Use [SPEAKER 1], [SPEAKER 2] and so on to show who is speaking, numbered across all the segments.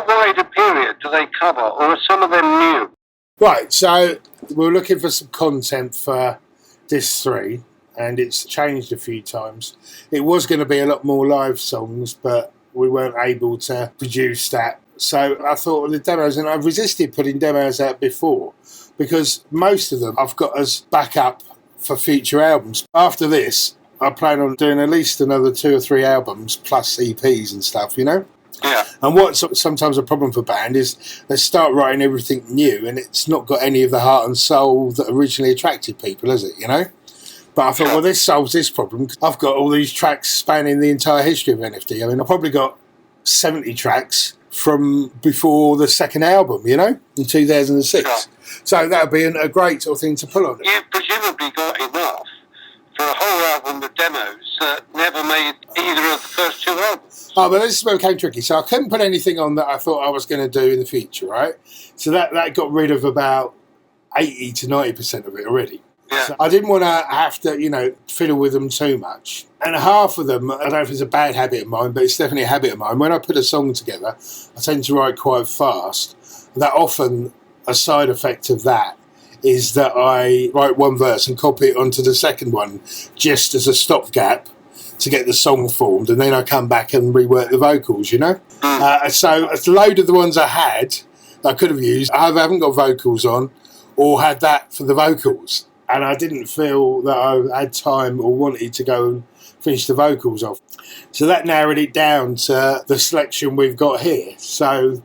[SPEAKER 1] how wide a period do they cover, or are some of them new?
[SPEAKER 2] Right, so we're looking for some content for disc 3, and it's changed a few times. It was going to be a lot more live songs, but we weren't able to produce that. So I thought of the demos, and I've resisted putting demos out before because most of them I've got as backup for future albums. After this, I plan on doing at least another 2 or 3 albums plus EPs and stuff, you know?
[SPEAKER 1] Yeah.
[SPEAKER 2] And what's sometimes a problem for band is they start writing everything new and it's not got any of the heart and soul that originally attracted people, has it, you know? But I thought, well, this solves this problem. I've got all these tracks spanning the entire history of NFT. I mean, I've probably got 70 tracks from before the second album, you know, in 2006.
[SPEAKER 1] Sure.
[SPEAKER 2] So that would be a great sort of thing to pull on.
[SPEAKER 1] You've presumably got enough for a whole album of demos that never made either of the first 2 albums.
[SPEAKER 2] Oh, but this is where it became tricky. So I couldn't put anything on that I thought I was going to do in the future, right? So that got rid of about 80 to 90% of it already.
[SPEAKER 1] Yeah.
[SPEAKER 2] So I didn't want to have to, you know, fiddle with them too much. And half of them, I don't know if it's a bad habit of mine, but it's definitely a habit of mine. When I put a song together, I tend to write quite fast. That often, a side effect of that is that I write one verse and copy it onto the second one just as a stopgap to get the song formed, and then I come back and rework the vocals, you know? So a load of the ones I had that I could have used, I haven't got vocals on or had that for the vocals. And I didn't feel that I had time or wanted to go and finish the vocals off. So that narrowed it down to the selection we've got here. So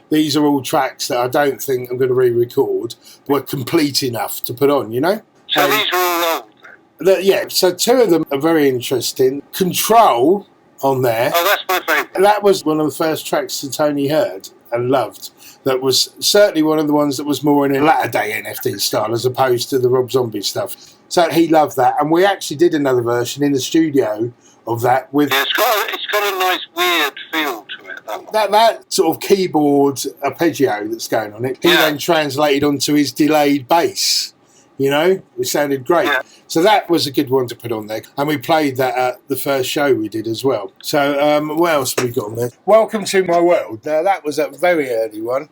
[SPEAKER 2] these are all tracks that I don't think I'm going to re-record, were complete enough to put on, you know?
[SPEAKER 1] So these are all old then?
[SPEAKER 2] Yeah, so 2 of them are very interesting. Control on there.
[SPEAKER 1] Oh, that's my favourite.
[SPEAKER 2] That was one of the first tracks that Tony heard and loved. That was certainly one of the ones that was more in a latter-day NFT style as opposed to the Rob Zombie stuff. So he loved that. And we actually did another version in the studio of that with...
[SPEAKER 1] Yeah, it's got a nice weird feel to it, that one.
[SPEAKER 2] That sort of keyboard arpeggio that's going on it, he then translated onto his delayed bass. You know, it sounded great. Yeah. So that was a good one to put on there. And we played that at the first show we did as well. So what else have we got on there? Welcome to My World. Now, that was a very early one.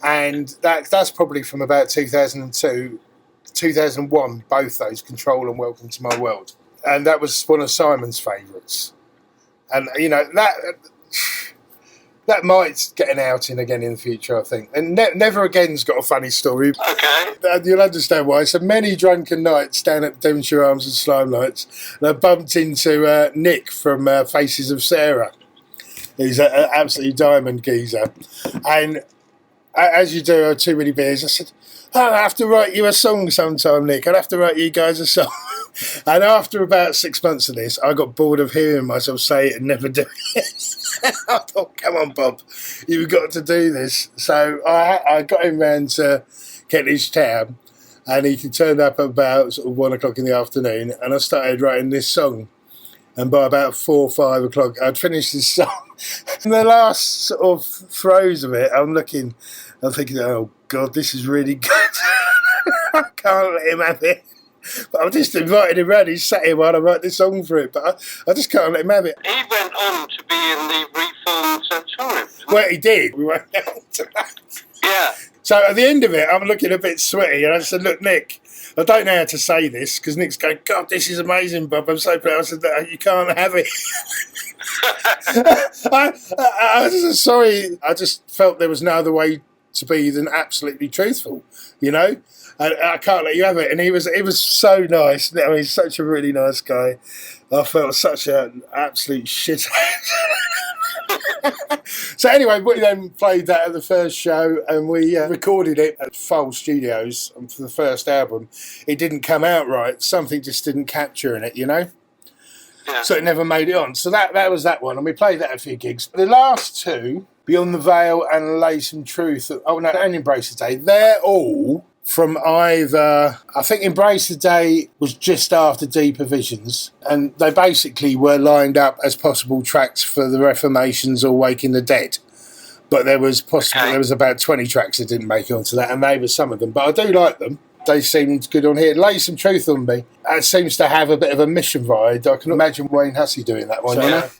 [SPEAKER 2] And that's probably from about 2002, 2001, both those, Control and Welcome to My World. And that was one of Simon's favourites. And, you know, that might get an outing again in the future, I think. And Never Again's got a funny story.
[SPEAKER 1] Okay.
[SPEAKER 2] You'll understand why. So many drunken nights down at Devonshire Arms and Slime Nights, and I bumped into Nick from Faces of Sarah, who's an absolutely diamond geezer. And as you do, too many beers, I said, I'll have to write you a song sometime, Nick. I'll have to write you guys a song. And after about 6 months of this, I got bored of hearing myself say it and never do it. I thought, come on, Bob, you've got to do this. So I got him round to Kentish Town, and he turned up about sort of 1 o'clock in the afternoon, and I started writing this song. And by about 4 or 5 o'clock, I'd finished this song. In the last sort of throes of it, I'm thinking, oh, God, this is really good. I can't let him have it. But I just invited him round. He sat here while I write this song for it. But I just can't let him have it.
[SPEAKER 1] He went on to be in the reformed Sanctorium.
[SPEAKER 2] Well, he did. We won't get into that.
[SPEAKER 1] Yeah.
[SPEAKER 2] So at the end of it, I'm looking a bit sweaty. And I said, look, Nick, I don't know how to say this, because Nick's going, God, this is amazing, Bob. I'm so proud. I said, you can't have it. I was sorry. I just felt there was no other way to be than absolutely truthful, you know? I can't let you have it. And he was so nice. I mean, he's such a really nice guy. I felt such an absolute shit. So anyway, we then played that at the first show, and we recorded it at Foal Studios for the first album. It didn't come out right. Something just didn't capture in it, you know?
[SPEAKER 1] Yeah.
[SPEAKER 2] So it never made it on. So that was that one, and we played that a few gigs. The last 2, Beyond the Veil and Lay Some Truth, and Embrace the Day, they're all from either, I think Embrace the Day was just after Deeper Visions, and they basically were lined up as possible tracks for the Reformations or Waking the Dead. But there was about 20 tracks that didn't make it onto that, and they were some of them. But I do like them. They seemed good on here. Lay Some Truth on Me. It seems to have a bit of a mission vibe. I can imagine Wayne Hussey doing that one, you know?